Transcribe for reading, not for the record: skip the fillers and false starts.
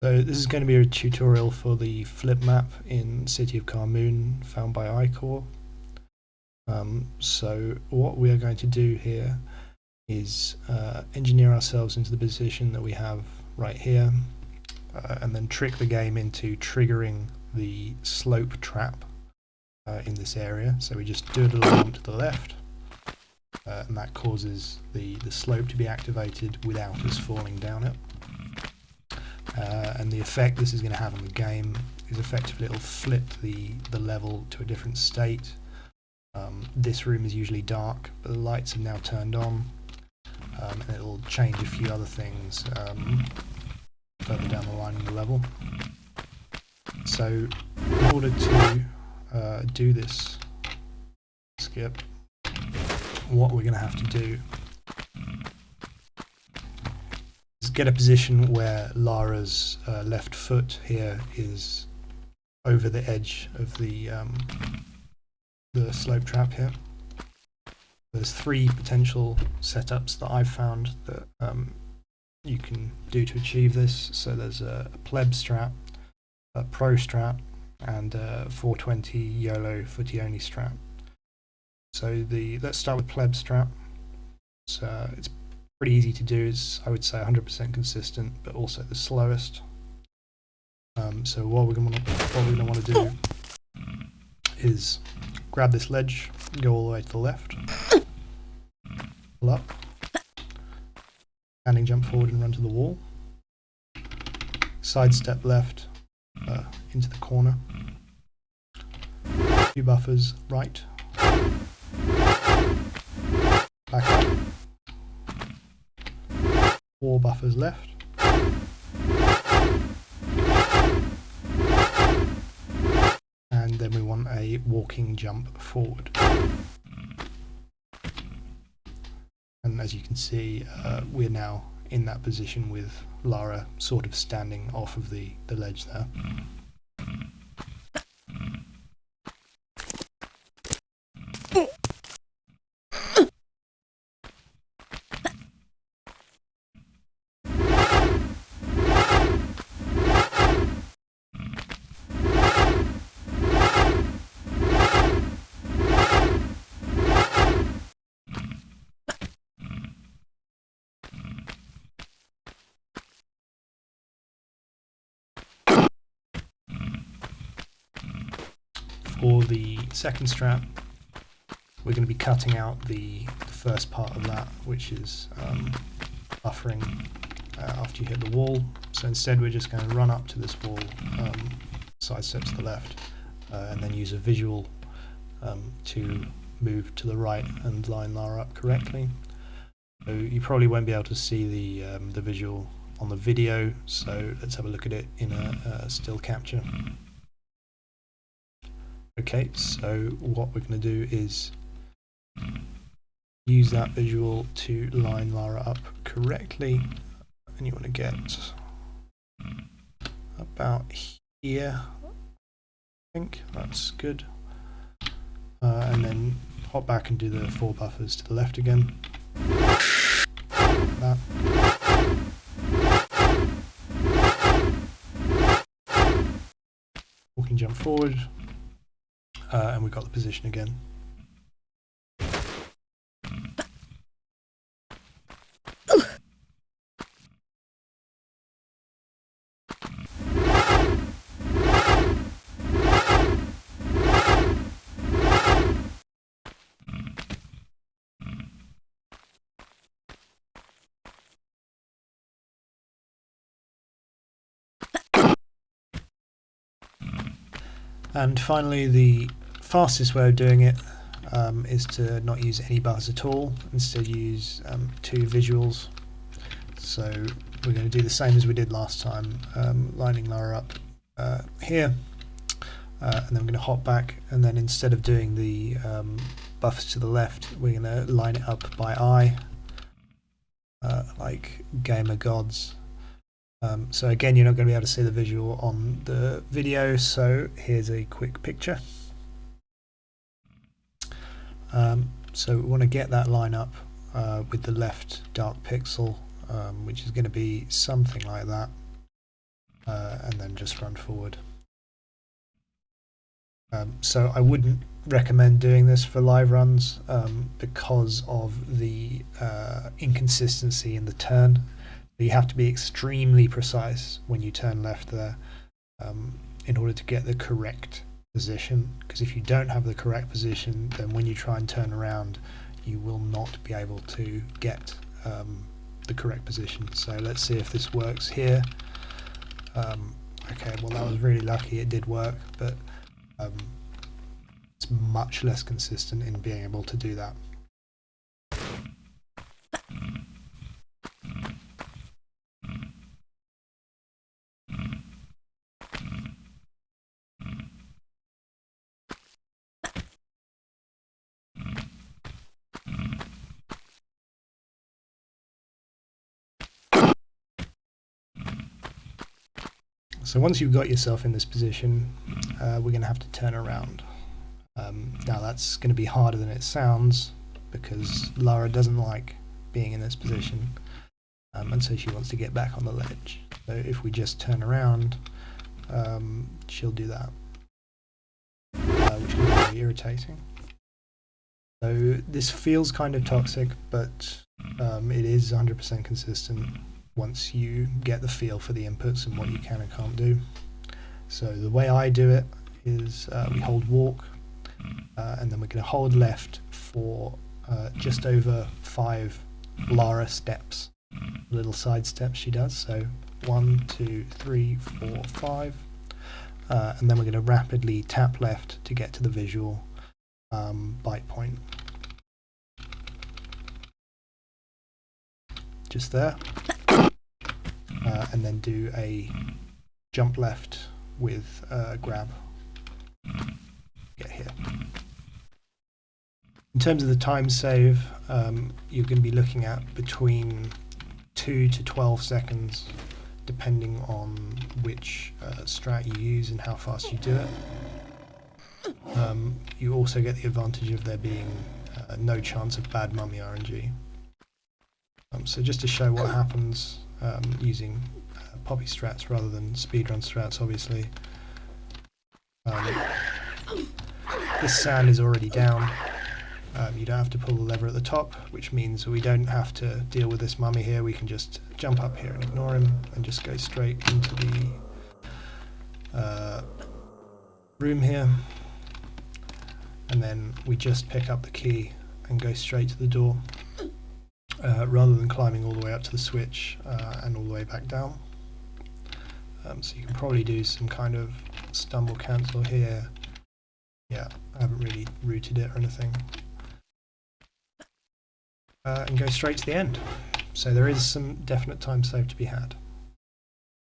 So this is going to be a tutorial for the Flipmap in City of Khamoon found by iCore. So what we are going to do here is engineer ourselves into the position that we have right here, and then trick the game into triggering the slope trap in this area. So we just do it along to the left, and that causes the slope to be activated without us falling down it. And the effect this is going to have on the game is effectively it'll flip the level to a different state. This room is usually dark, but the lights are now turned on, and it'll change a few other things further down the line in the level. So in order to do this skip, what we're going to have to do is get a position where Lara's left foot here is over the edge of the slope trap here. There's three potential setups that I've found that you can do to achieve this. So there's a pleb strat, a pro strat, and a 420 YOLO footy only strat. So let's start with pleb strat. So it's pretty easy to do. It's, I would say, 100% consistent, but also the slowest. So what we're going to want to do is grab this ledge, go all the way to the left, pull up, standing jump forward and run to the wall, sidestep left into the corner, 2 buffers right, back up, 4 buffers left, and then we want a walking jump forward. And as you can see, we're now in that position with Lara sort of standing off of the ledge there. For the second strat, we're going to be cutting out the first part of that, which is buffering after you hit the wall. So instead we're just going to run up to this wall, sidestep to the left, and then use a visual to move to the right and line Lara up correctly. So you probably won't be able to see the visual on the video, so let's have a look at it in a still capture. Okay, so what we're going to do is use that visual to line Lara up correctly, and you want to get about here, I think that's good, and then hop back and do the 4 buffers to the left again, like that. Walking jump forward. And we've got the position again. And finally, the fastest way of doing it is to not use any buffers at all, instead use 2 visuals. So we're going to do the same as we did last time, lining Lara up here, and then we're going to hop back, and then instead of doing the buffers to the left, we're going to line it up by eye, like gamer gods. So again, you're not going to be able to see the visual on the video, so here's a quick picture. So we want to get that line up with the left dark pixel, which is going to be something like that. and then just run forward. So I wouldn't recommend doing this for live runs because of the inconsistency in the turn. You have to be extremely precise when you turn left there in order to get the correct position, because if you don't have the correct position, then when you try and turn around you will not be able to get the correct position. So let's see if this works here. Okay, well that was really lucky, it did work, but it's much less consistent in being able to do that. So once you've got yourself in this position, we're going to have to turn around. Now that's going to be harder than it sounds because Lara doesn't like being in this position, and so she wants to get back on the ledge. So if we just turn around, she'll do that, which can be very irritating. So this feels kind of toxic, but it is 100% consistent once you get the feel for the inputs and what you can and can't do. So the way I do it is we hold walk, and then we're going to hold left for just over 5 Lara steps, little side steps she does. So 1, 2, 3, 4, 5, and then we're going to rapidly tap left to get to the visual bite point. Just there. And then do a jump left with grab. Get here. In terms of the time save, you're going to be looking at between 2 to 12 seconds, depending on which strat you use and how fast you do it. You also get the advantage of there being no chance of bad mummy RNG. So just to show what happens using poppy strats rather than speedrun strats, obviously. This sand is already down. You don't have to pull the lever at the top, which means we don't have to deal with this mummy here. We can just jump up here and ignore him and just go straight into the room here. And then we just pick up the key and go straight to the door, rather than climbing all the way up to the switch and all the way back down. So you can probably do some kind of stumble cancel here. Yeah, I haven't really routed it or anything. And go straight to the end. So there is some definite time save to be had.